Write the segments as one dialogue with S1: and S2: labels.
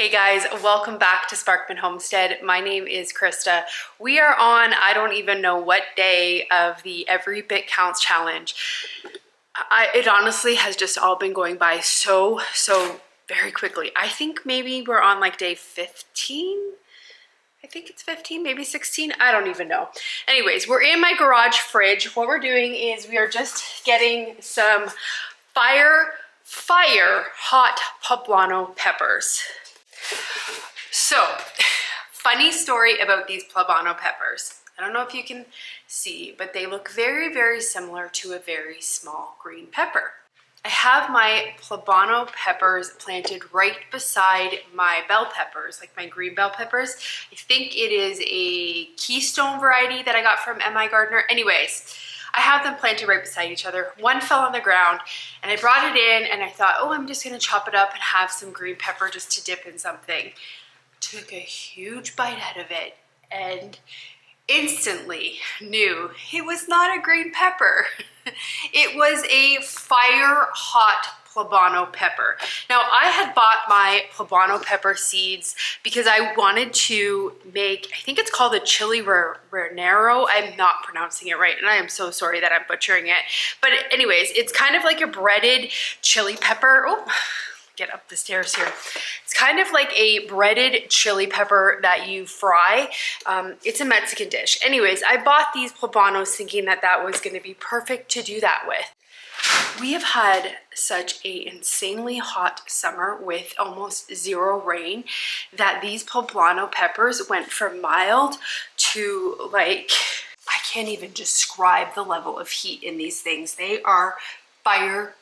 S1: Hey guys, welcome back to Sparkman Homestead. My name is Krista. We are on, I don't even know what day of the Every Bit Counts challenge. It honestly has just all been going by so very quickly. I think maybe we're on like day 15. I think it's 15, maybe 16. I don't even know. Anyways, we're in my garage fridge. What we're doing is we are just getting some fire hot poblano peppers. So, funny story about these poblano peppers. I don't know if you can see, but they look very similar to a very small green pepper. I have my poblano peppers planted right beside my bell peppers, like my green bell peppers. I think it is a Keystone variety that I got from MI Gardener. Anyways, I have them planted right beside each other. One fell on the ground and I brought it in and I thought, oh, I'm just gonna chop it up and have some green pepper just to dip in something. Took a huge bite out of it and instantly knew it was not a green pepper. It was a fire hot poblano pepper. Now I had bought my poblano pepper seeds because I wanted to make, I think it's called a chili ranero. I'm not pronouncing it right and I am so sorry that I'm butchering it. But anyways, it's kind of like a breaded chili pepper. Oh, get up the stairs here. It's kind of like a breaded chili pepper that you fry. It's a Mexican dish. Anyways, I bought these poblanos thinking that that was going to be perfect to do that with. We have had such a insanely hot summer with almost zero rain that these poblano peppers went from mild to like, I can't even describe the level of heat in these things. They are fire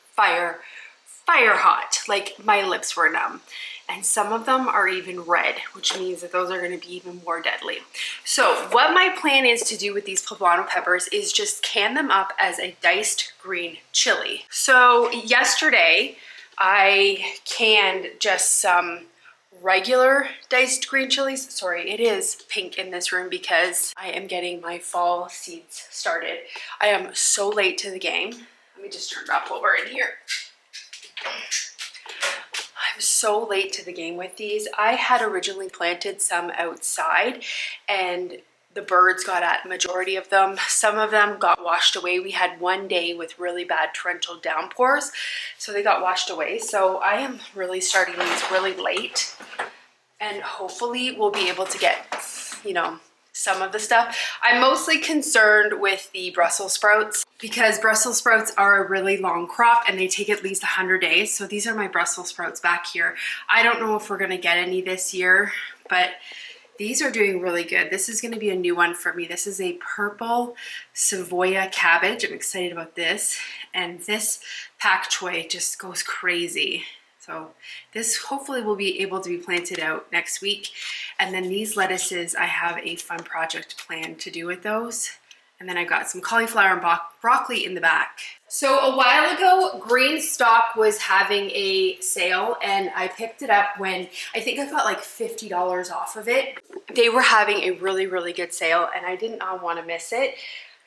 S1: hot. Like my lips were numb. And some of them are even red, which means that those are going to be even more deadly. So what my plan is to do with these poblano peppers is just can them up as a diced green chili. So yesterday I canned just some regular diced green chilies. Sorry, it is pink in this room because I am getting my fall seeds started. I am so late to the game. Let me just turn it up while we're in here. I'm so late to the game with these. I had originally planted some outside and the birds got at a majority of them. Some of them got washed away. We had one day with really bad torrential downpours, so they got washed away. So I am really starting these really late and hopefully we'll be able to get, you know, some of the stuff. I'm mostly concerned with the Brussels sprouts because Brussels sprouts are a really long crop and they take at least 100 days. So these are my Brussels sprouts back here. I don't know if we're gonna get any this year, but these are doing really good. This is gonna be a new one for me. This is a purple Savoya cabbage. I'm excited about this. And this pak choy just goes crazy. So this hopefully will be able to be planted out next week. And then these lettuces, I have a fun project planned to do with those. And then I've got some cauliflower and broccoli in the back. So a while ago, Green Stock was having a sale and I picked it up when I think I got like $50 off of it. They were having a really good sale and I did not want to miss it.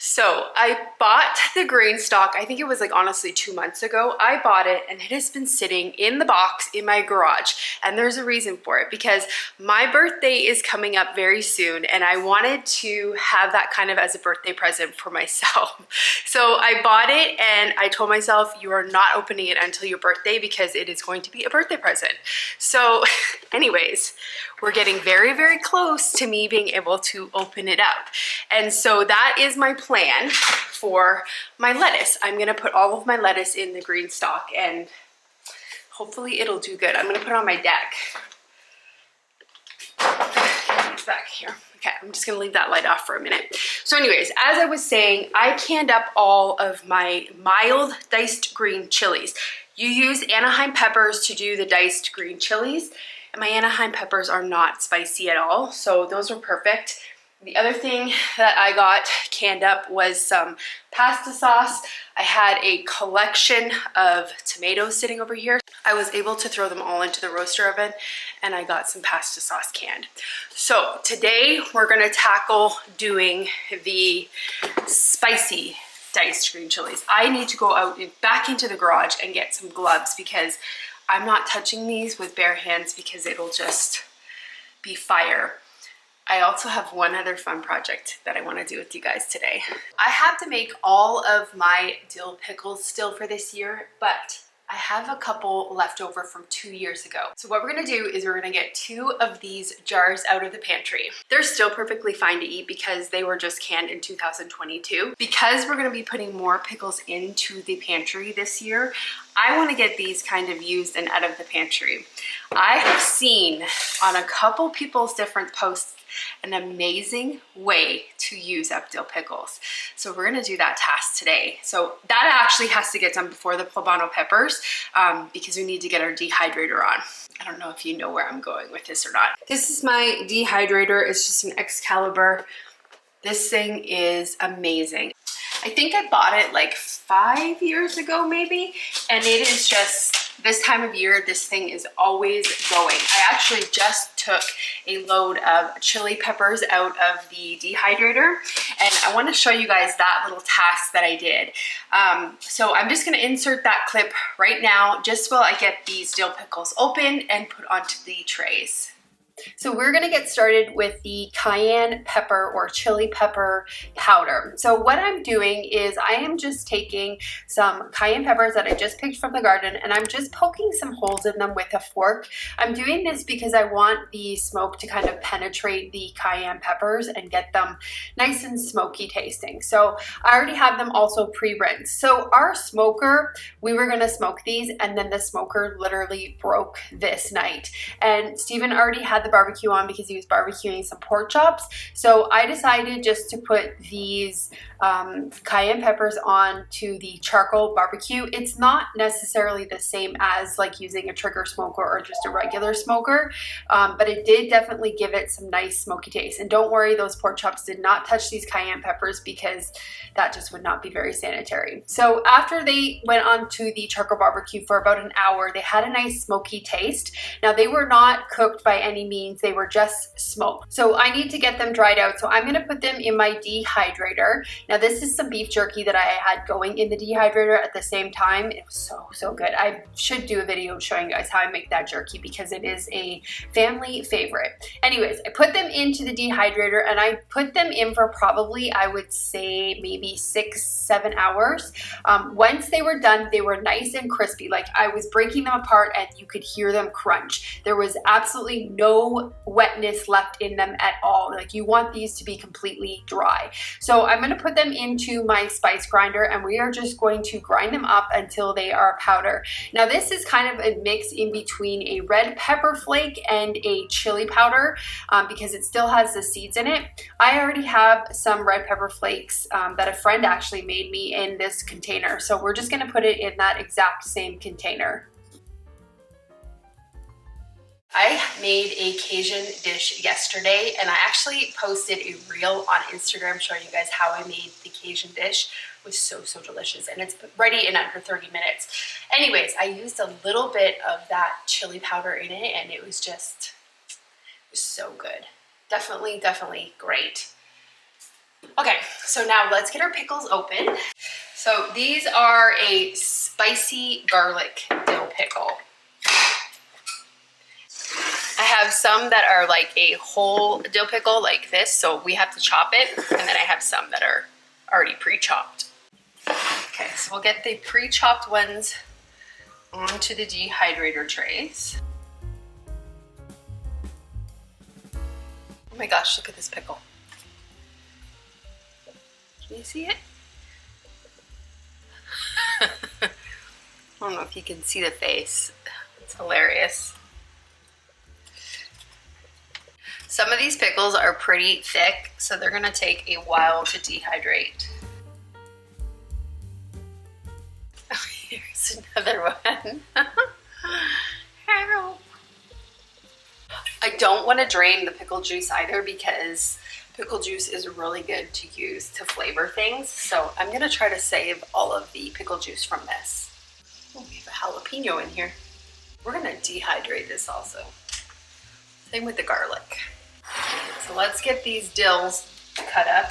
S1: So I bought the Green Stock, I think it was like honestly 2 months ago. I bought it and it has been sitting in the box in my garage. And there's a reason for it because my birthday is coming up very soon and I wanted to have that kind of as a birthday present for myself. So I bought it and I told myself you are not opening it until your birthday because it is going to be a birthday present. So anyways, we're getting very close to me being able to open it up. And so that is my plan for my lettuce. I'm gonna put all of my lettuce in the Green Stock and hopefully it'll do good. I'm gonna put it on my deck. It's back here. Okay, I'm just gonna leave that light off for a minute. So anyways, as I was saying, I canned up all of my mild diced green chilies. You use Anaheim peppers to do the diced green chilies. And my Anaheim peppers are not spicy at all, so those are perfect. The other thing that I got canned up was some pasta sauce. I had a collection of tomatoes sitting over here. I was able to throw them all into the roaster oven and I got some pasta sauce canned. So today we're gonna tackle doing the spicy diced green chilies. I need to go out back into the garage and get some gloves because I'm not touching these with bare hands because it'll just be fire. I also have one other fun project that I want to do with you guys today. I have to make all of my dill pickles still for this year, but I have a couple left over from 2 years ago. So what we're gonna do is we're gonna get 2 of these jars out of the pantry. They're still perfectly fine to eat because they were just canned in 2022. Because we're gonna be putting more pickles into the pantry this year, I wanna get these kind of used and out of the pantry. I have seen on a couple people's different posts an amazing way to use up dill pickles. So we're gonna do that task today. So that actually has to get done before the poblano peppers because we need to get our dehydrator on. I don't know if you know where I'm going with this or not. This is my dehydrator. It's just an Excalibur. This thing is amazing. I think I bought it like 5 years ago maybe, and it is just, this time of year, this thing is always going. I actually just took a load of chili peppers out of the dehydrator, and I want to show you guys that little task that I did. So I'm just going to insert that clip right now, just while I get these dill pickles open and put onto the trays. So we're gonna get started with the cayenne pepper or chili pepper powder. So what I'm doing is I am just taking some cayenne peppers that I just picked from the garden, and I'm just poking some holes in them with a fork. I'm doing this because I want the smoke to kind of penetrate the cayenne peppers and get them nice and smoky tasting. So I already have them also pre-rinsed. So our smoker, we were gonna smoke these, and then the smoker literally broke this night. And Steven already had the barbecue on because he was barbecuing some pork chops. So I decided just to put these cayenne peppers on to the charcoal barbecue. It's not necessarily the same as like using a trigger smoker or just a regular smoker, but it did definitely give it some nice smoky taste. And don't worry, those pork chops did not touch these cayenne peppers because that just would not be very sanitary. So after they went on to the charcoal barbecue for about an hour, they had a nice smoky taste. Now they were not cooked by any means, they were just smoked. So I need to get them dried out. So I'm gonna put them in my dehydrator. Now this is some beef jerky that I had going in the dehydrator at the same time. It was so good. I should do a video showing you guys how I make that jerky because it is a family favorite. Anyways, I put them into the dehydrator and I put them in for probably, I would say maybe 6-7 hours. Once they were done, they were nice and crispy. Like I was breaking them apart and you could hear them crunch. There was absolutely no wetness left in them at all. Like you want these to be completely dry. So I'm gonna put them into my spice grinder and we are just going to grind them up until they are powder. Now this is kind of a mix in between a red pepper flake and a chili powder because it still has the seeds in it. I already have some red pepper flakes that a friend actually made me in this container. So we're just gonna put it in that exact same container. I made a Cajun dish yesterday and I actually posted a reel on Instagram showing you guys how I made the Cajun dish. It was so delicious and it's ready in under 30 minutes. Anyways, I used a little bit of that chili powder in it and it was so good. Definitely great. Okay, so now let's get our pickles open. So these are a spicy garlic dill pickle. I have some that are like a whole dill pickle like this, so we have to chop it, and then I have some that are already pre-chopped. Okay, so we'll get the pre-chopped ones onto the dehydrator trays. Oh my gosh, look at this pickle. Can you see it? I don't know if you can see the face. It's hilarious. Some of these pickles are pretty thick, so they're gonna take a while to dehydrate. Oh, here's another one. Help. I don't want to drain the pickle juice either because pickle juice is really good to use to flavor things. So I'm gonna try to save all of the pickle juice from this. Oh, we have a jalapeno in here. We're gonna dehydrate this also. Same with the garlic. So let's get these dills cut up.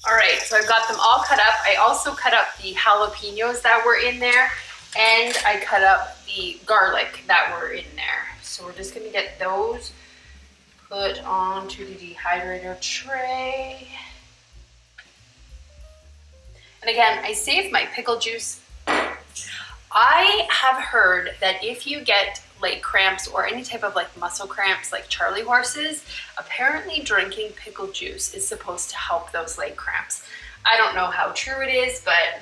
S1: All right, so I've got them all cut up. I also cut up the jalapenos that were in there, and I cut up the garlic that were in there. So we're just gonna get those put onto the dehydrator tray. And again, I saved my pickle juice. I have heard that if you get leg cramps or any type of like muscle cramps like Charlie horses, apparently drinking pickle juice is supposed to help those leg cramps. I don't know how true it is, but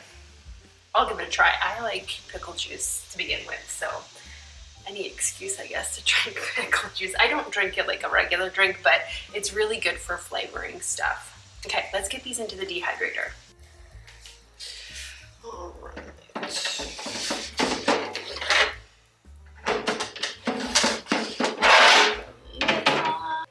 S1: I'll give it a try. I like pickle juice to begin with, so any excuse, I guess, to drink pickle juice. I don't drink it like a regular drink, but it's really good for flavoring stuff. Okay, let's get these into the dehydrator. All right.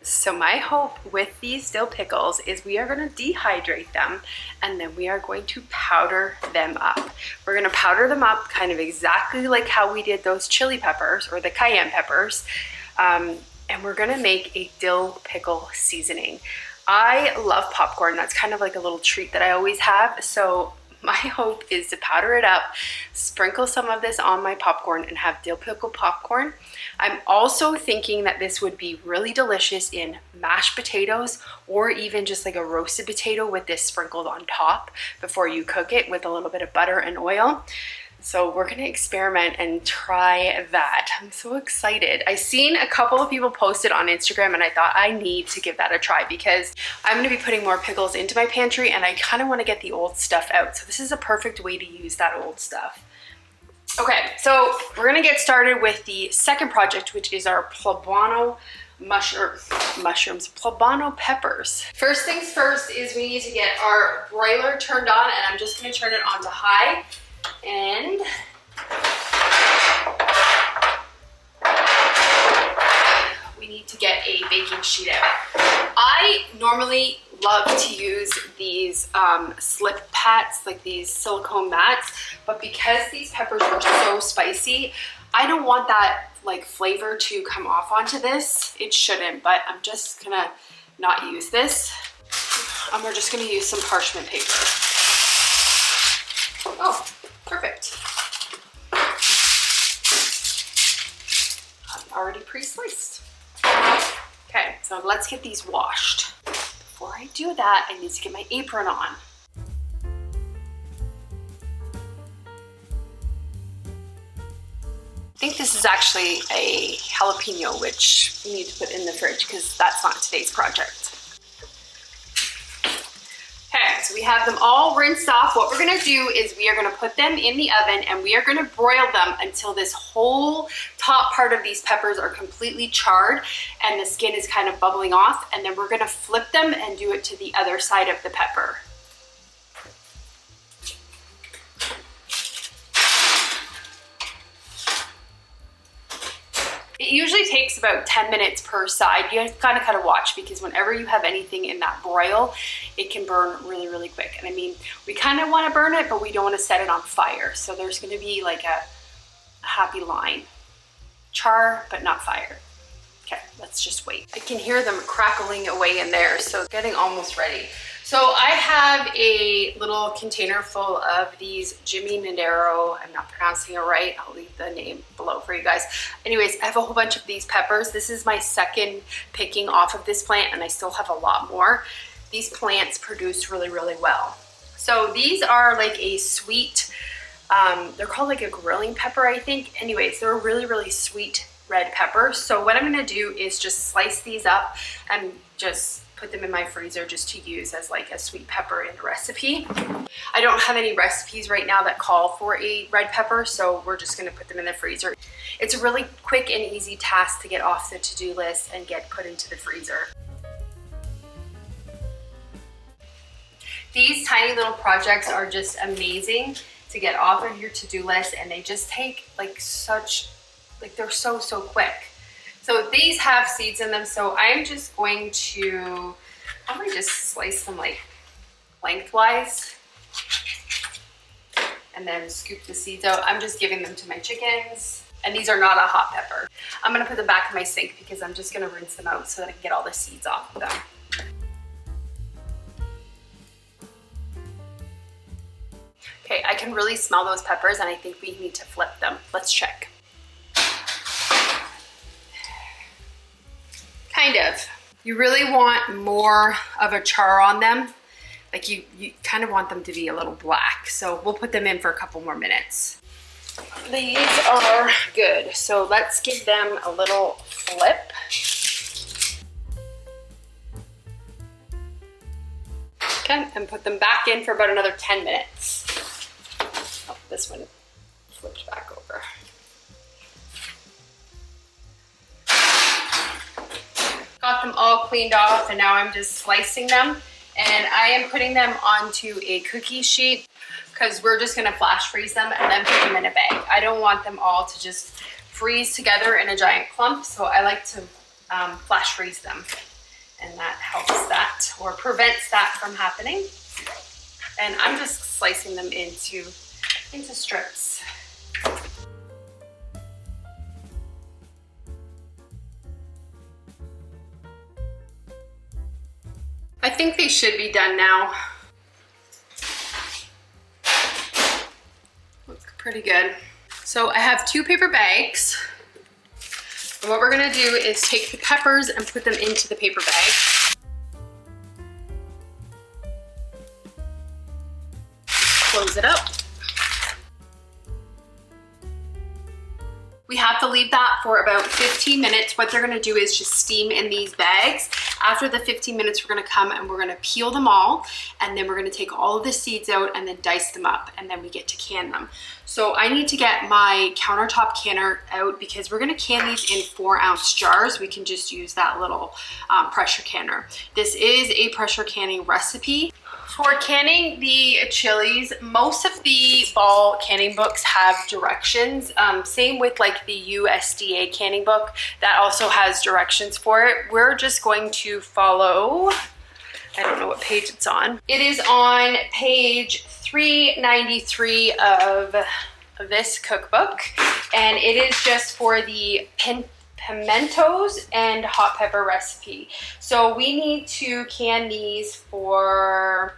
S1: So my hope with these dill pickles is we are going to dehydrate them and then we are going to powder them up. We're going to powder them up kind of exactly like how we did those chili peppers or the cayenne peppers. And we're going to make a dill pickle seasoning. I love popcorn. That's kind of like a little treat that I always have. So my hope is to powder it up, sprinkle some of this on my popcorn and have dill pickle popcorn. I'm also thinking that this would be really delicious in mashed potatoes or even just like a roasted potato with this sprinkled on top before you cook it with a little bit of butter and oil. So we're gonna experiment and try that. I'm so excited. I seen a couple of people post it on Instagram and I thought I need to give that a try because I'm gonna be putting more pickles into my pantry and I kind of want to get the old stuff out. So this is a perfect way to use that old stuff. Okay, so we're gonna get started with the second project, which is our poblano poblano peppers. First things first is we need to get our broiler turned on, and I'm just gonna turn it on to high. And we need to get a baking sheet out. I normally love to use these slip pats, like these silicone mats, but because these peppers are so spicy, I don't want that like flavor to come off onto this. It shouldn't, but I'm just gonna not use this. And we're just gonna use some parchment paper. Oh, perfect. Already pre-sliced. Okay, so let's get these washed. Before I do that, I need to get my apron on. I think this is actually a jalapeno, which we need to put in the fridge because that's not today's project. Okay, so we have them all rinsed off. What we're gonna do is we are gonna put them in the oven and we are gonna broil them until this whole top part of these peppers are completely charred and the skin is kind of bubbling off, and then we're gonna flip them and do it to the other side of the pepper. It usually takes about 10 minutes per side. You kind of watch because whenever you have anything in that broil, it can burn really, really quick. And I mean, we kind of want to burn it, but we don't want to set it on fire. So there's going to be like a happy line. Char, but not fire. Okay, let's just wait. I can hear them crackling away in there, so it's getting almost ready. So I have a little container full of these Jimmy Nadero. I'm not pronouncing it right. I'll leave the name below for you guys. Anyways, I have a whole bunch of these peppers. This is my second picking off of this plant and I still have a lot more. These plants produce really, really well. So these are like a sweet, they're called like a grilling pepper, I think. Anyways, they're a really, really sweet red pepper. So what I'm gonna do is just slice these up and just put them in my freezer just to use as like a sweet pepper in a recipe. I don't have any recipes right now that call for a red pepper, so we're just gonna put them in the freezer. It's a really quick and easy task to get off the to-do list and get put into the freezer. These tiny little projects are just amazing to get off of your to-do list, and they just take like they're so quick. So these have seeds in them, so I'm just going to probably just slice them like lengthwise and then scoop the seeds out. I'm just giving them to my chickens, and these are not a hot pepper. I'm gonna put them back in my sink because I'm just gonna rinse them out so that I can get all the seeds off of them. Okay, I can really smell those peppers and I think we need to flip them. Let's check. Kind of. You really want more of a char on them. Like you kind of want them to be a little black. So we'll put them in for a couple more minutes. These are good. So let's give them a little flip. Okay, and put them back in for about another 10 minutes. Oh, this one flipped back over. Got them all cleaned off and now I'm just slicing them. And I am putting them onto a cookie sheet because we're just gonna flash freeze them and then put them in a bag. I don't want them all to just freeze together in a giant clump, so I like to flash freeze them. And that helps that, or prevents that from happening. And I'm just slicing them into strips. I think they should be done now. Looks pretty good. So I have 2 paper bags. And what we're gonna do is take the peppers and put them into the paper bag. Close it up. We have to leave that for about 15 minutes. What they're gonna do is just steam in these bags. After the 15 minutes, we're gonna come and we're gonna peel them all, and then we're gonna take all of the seeds out and then dice them up, and then we get to can them. So I need to get my countertop canner out because we're gonna can these in 4-ounce jars. We can just use that little pressure canner. This is a pressure canning recipe. For canning the chilies, most of the fall canning books have directions. Same with like the USDA canning book, that also has directions for it. We're just going to follow, I don't know what page it's on. It is on page 393 of this cookbook, and it is just for the pimentos and hot pepper recipe. So we need to can these for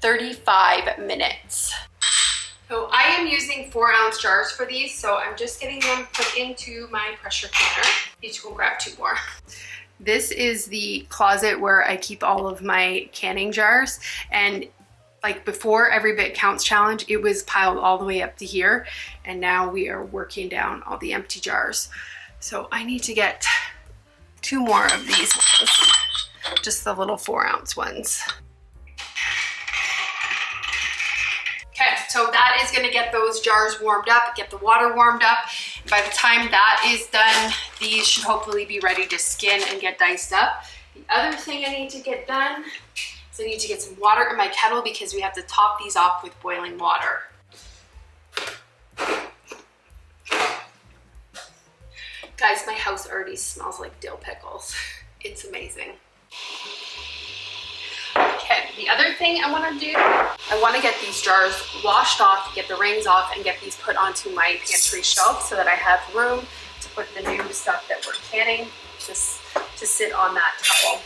S1: 35 minutes. So I am using 4-ounce jars for these, so I'm just getting them put into my pressure canner. Need to go grab 2 more. This is the closet where I keep all of my canning jars, and like before Every Bit Counts challenge, it was piled all the way up to here, and now we are working down all the empty jars. So I need to get 2 more of these ones, just the little 4-ounce ones. Okay, so that is gonna get those jars warmed up, get the water warmed up. By the time that is done, these should hopefully be ready to skin and get diced up. The other thing I need to get done is I need to get some water in my kettle because we have to top these off with boiling water. Guys, my house already smells like dill pickles. It's amazing. Okay, the other thing I want to do, I want to get these jars washed off, get the rings off, and get these put onto my pantry shelf so that I have room to put the new stuff that we're canning just to sit on that towel.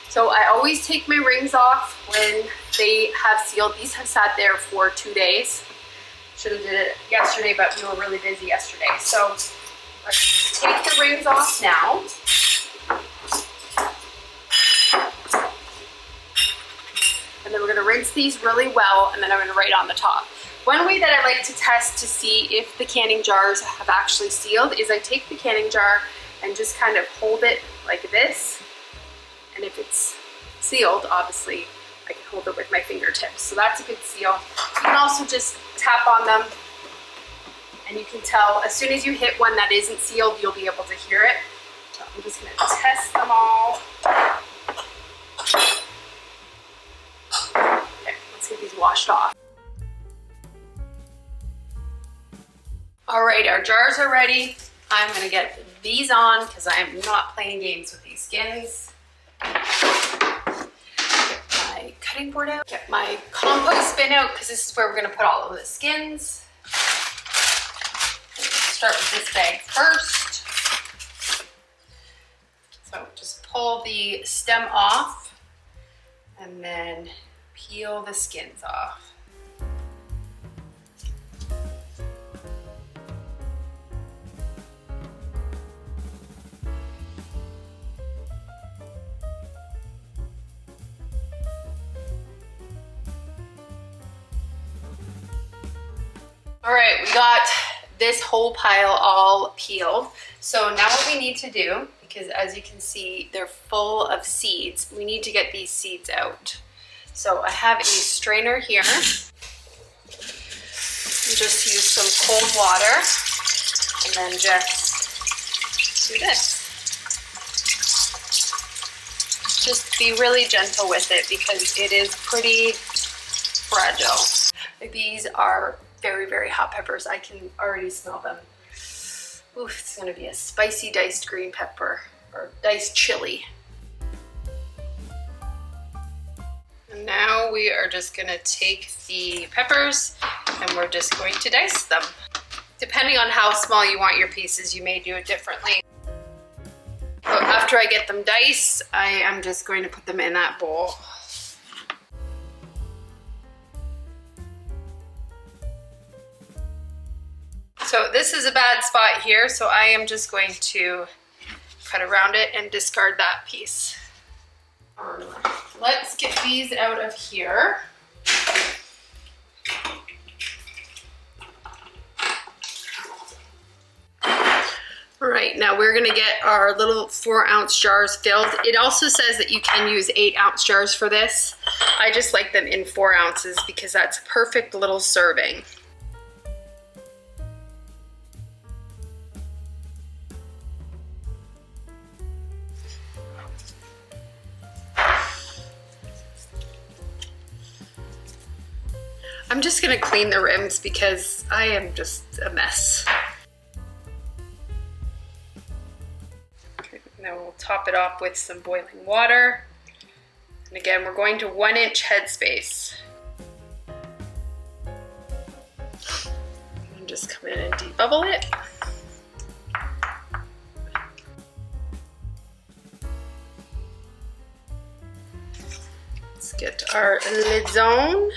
S1: So I always take my rings off when they have sealed. These have sat there for 2 days. Should have did it yesterday, but we were really busy yesterday. So let's take the rings off now. And then we're gonna rinse these really well, and then I'm gonna write on the top. One way that I like to test to see if the canning jars have actually sealed is I take the canning jar and just kind of hold it like this. And if it's sealed, obviously, I can hold it with my fingertips. So that's a good seal. You can also just tap on them, and you can tell as soon as you hit one that isn't sealed, you'll be able to hear it. So I'm just gonna test them all. Okay, let's get these washed off. All right, our jars are ready. I'm gonna get these on because I am not playing games with these skins. Get my cutting board out. Get my compost bin out because this is where we're gonna put all of the skins. Start with this bag first. So just pull the stem off and then peel the skins off. All right, we got this whole pile all peeled. So now what we need to do, because as you can see, they're full of seeds, we need to get these seeds out. So I have a strainer here. Just use some cold water and then just do this. Just be really gentle with it because it is pretty fragile. These are very, very hot peppers. I can already smell them. Oof, it's gonna be a spicy diced green pepper or diced chili. And now we are just gonna take the peppers and we're just going to dice them. Depending on how small you want your pieces, you may do it differently. So after I get them diced, I am just going to put them in that bowl. So this is a bad spot here, so I am just going to cut around it and discard that piece. Let's get these out of here. All right, now we're gonna get our little 4-ounce jars filled. It also says that you can use 8-ounce jars for this. I just like them in 4 ounces because that's a perfect little serving. I'm just gonna clean the rims because I am just a mess. Now we'll top it off with some boiling water. And again, we're going to 1-inch headspace. And just come in and debubble it. Let's get our lids on.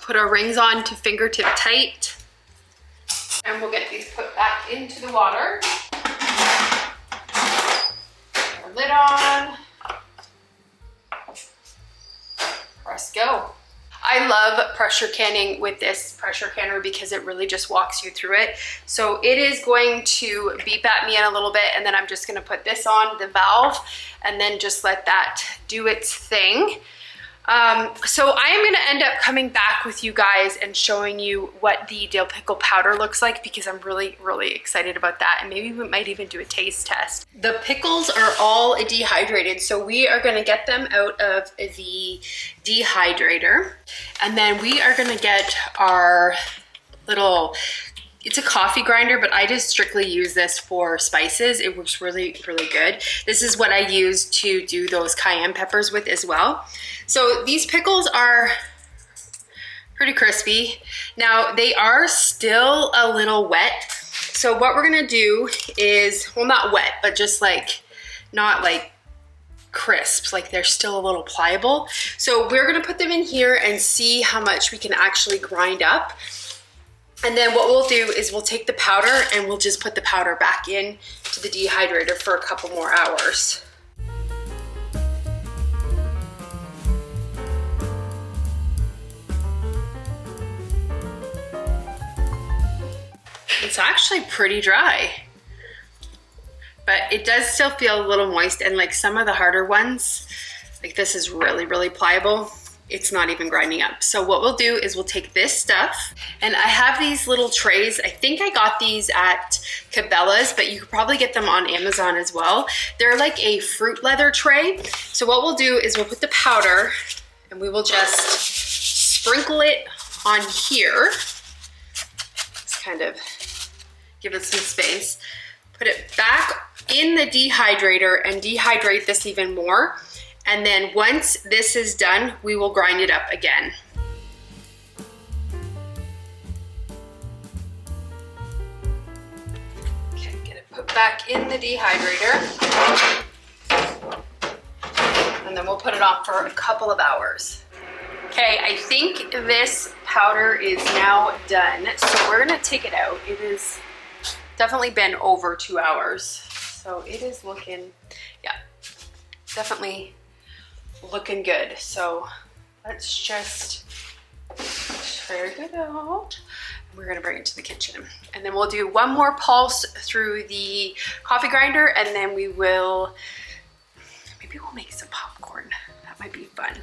S1: Put our rings on to fingertip tight. And we'll get these put back into the water. Put our lid on. Press go. I love pressure canning with this pressure canner because it really just walks you through it. So it is going to beep at me in a little bit, and then I'm just gonna put this on the valve and then just let that do its thing. So I am going to end up coming back with you guys and showing you what the dill pickle powder looks like because I'm really, really excited about that, and maybe we might even do a taste test. The pickles are all dehydrated, so we are going to get them out of the dehydrator, and then we are going to get our little, it's a coffee grinder, but I just strictly use this for spices. It works really, really good. This is what I use to do those cayenne peppers with as well. So these pickles are pretty crispy. Now they are still a little wet. So what we're gonna do is, well, not wet, but just like, not like crisp, like they're still a little pliable. So we're gonna put them in here and see how much we can actually grind up. And then what we'll do is we'll take the powder and we'll just put the powder back in to the dehydrator for a couple more hours. It's actually pretty dry, but it does still feel a little moist, and like some of the harder ones, like this is really, really pliable. It's not even grinding up. So what we'll do is we'll take this stuff, and I have these little trays. I think I got these at Cabela's, but you could probably get them on Amazon as well. They're like a fruit leather tray. So what we'll do is we'll put the powder and we will just sprinkle it on here. Just kind of give it some space. Put it back in the dehydrator and dehydrate this even more. And then once this is done, we will grind it up again. Okay, get it put back in the dehydrator. And then we'll put it on for a couple of hours. Okay, I think this powder is now done. So we're gonna take it out. It has definitely been over 2 hours. So it is looking, yeah, definitely looking good. So let's just take it out. We're gonna bring it to the kitchen. And then we'll do one more pulse through the coffee grinder, and then we will, maybe we'll make some popcorn. That might be fun.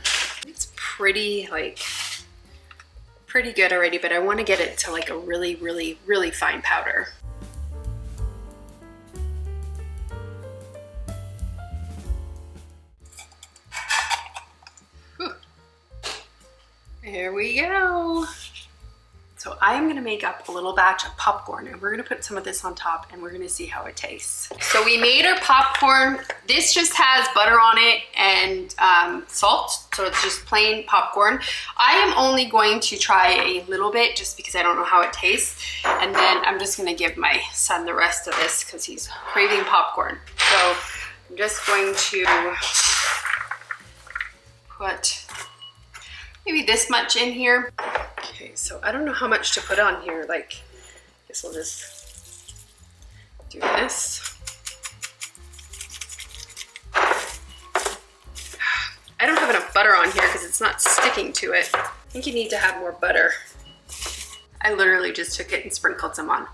S1: It's pretty, like, pretty good already, but I wanna get it to like a really, really, really fine powder. Whew. There we go. So I'm gonna make up a little batch of popcorn, and we're gonna put some of this on top, and we're gonna see how it tastes. So we made our popcorn. This just has butter on it and salt, so it's just plain popcorn. I am only going to try a little bit just because I don't know how it tastes, and then I'm just gonna give my son the rest of this because he's craving popcorn. So I'm just going to put maybe this much in here. Okay, so I don't know how much to put on here. Like, I guess we'll just do this. I don't have enough butter on here because it's not sticking to it. I think you need to have more butter. I literally just took it and sprinkled some on.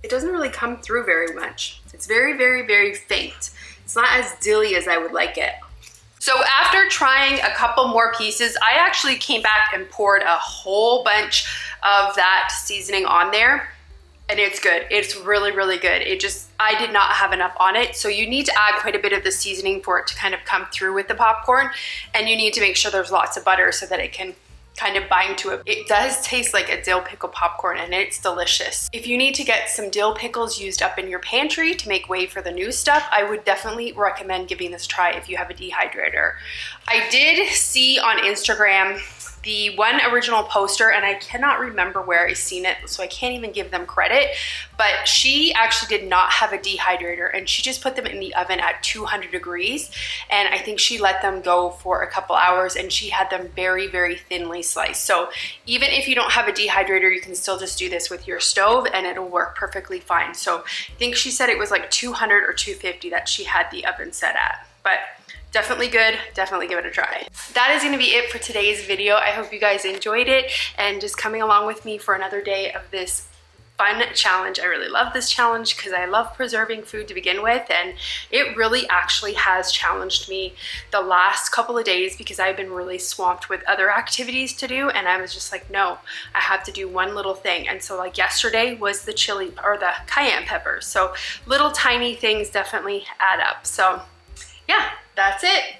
S1: It doesn't really come through very much. It's very, very, very faint. It's not as dilly as I would like it. So after trying a couple more pieces, I actually came back and poured a whole bunch of that seasoning on there, and it's good. It's really, really good. I did not have enough on it. So you need to add quite a bit of the seasoning for it to kind of come through with the popcorn, and you need to make sure there's lots of butter so that it can kind of bind to it. It does taste like a dill pickle popcorn, and it's delicious. If you need to get some dill pickles used up in your pantry to make way for the new stuff, I would definitely recommend giving this a try if you have a dehydrator. I did see on Instagram the one original poster, and I cannot remember where I seen it, so I can't even give them credit, but she actually did not have a dehydrator, and she just put them in the oven at 200 degrees, and I think she let them go for a couple hours, and she had them very, very thinly sliced. So even if you don't have a dehydrator, you can still just do this with your stove, and it'll work perfectly fine. So I think she said it was like 200 or 250 that she had the oven set at, but definitely good. Definitely give it a try. That is going to be it for today's video. I hope you guys enjoyed it and just coming along with me for another day of this fun challenge. I really love this challenge because I love preserving food to begin with, and it really actually has challenged me the last couple of days because I've been really swamped with other activities to do, and I was just like, no, I have to do one little thing. And so like yesterday was the chili or the cayenne peppers. So little tiny things definitely add up. So yeah, that's it.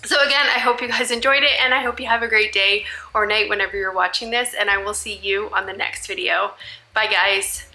S1: So again, I hope you guys enjoyed it, and I hope you have a great day or night whenever you're watching this, and I will see you on the next video. Bye guys.